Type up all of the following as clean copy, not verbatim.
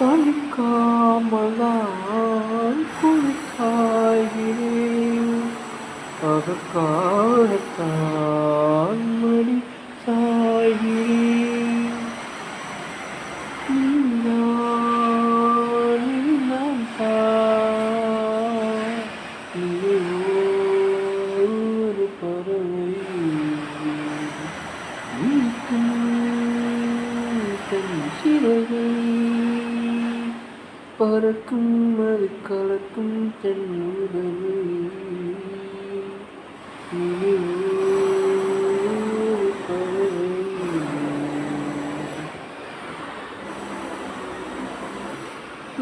தணிக்காமல் நான் குளிக்காய்கிறேன். அதற்காகத்தான் மடி சாய்கிறேன். நீதான் நான் தான் ஒரு பறவை தன் சிறகை பறக்கும் அது கலக்கும் தன் உறவை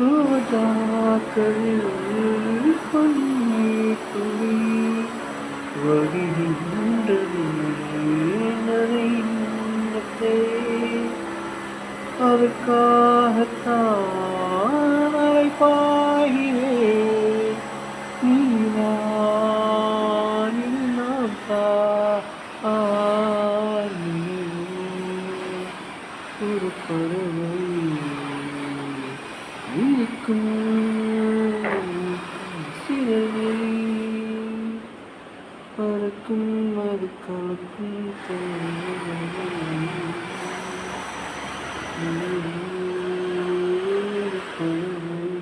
ரோஜாக்களில் பன்னீர் துளி வடிகின்றது நனைந்ததே. அதற்காகத்தான் அலைபாய்கிறேன். நீதான் நான் தான் ஒரு பறவை இருக்கும் சிறகை பறக்கும் அது கலக்கும் தேவை.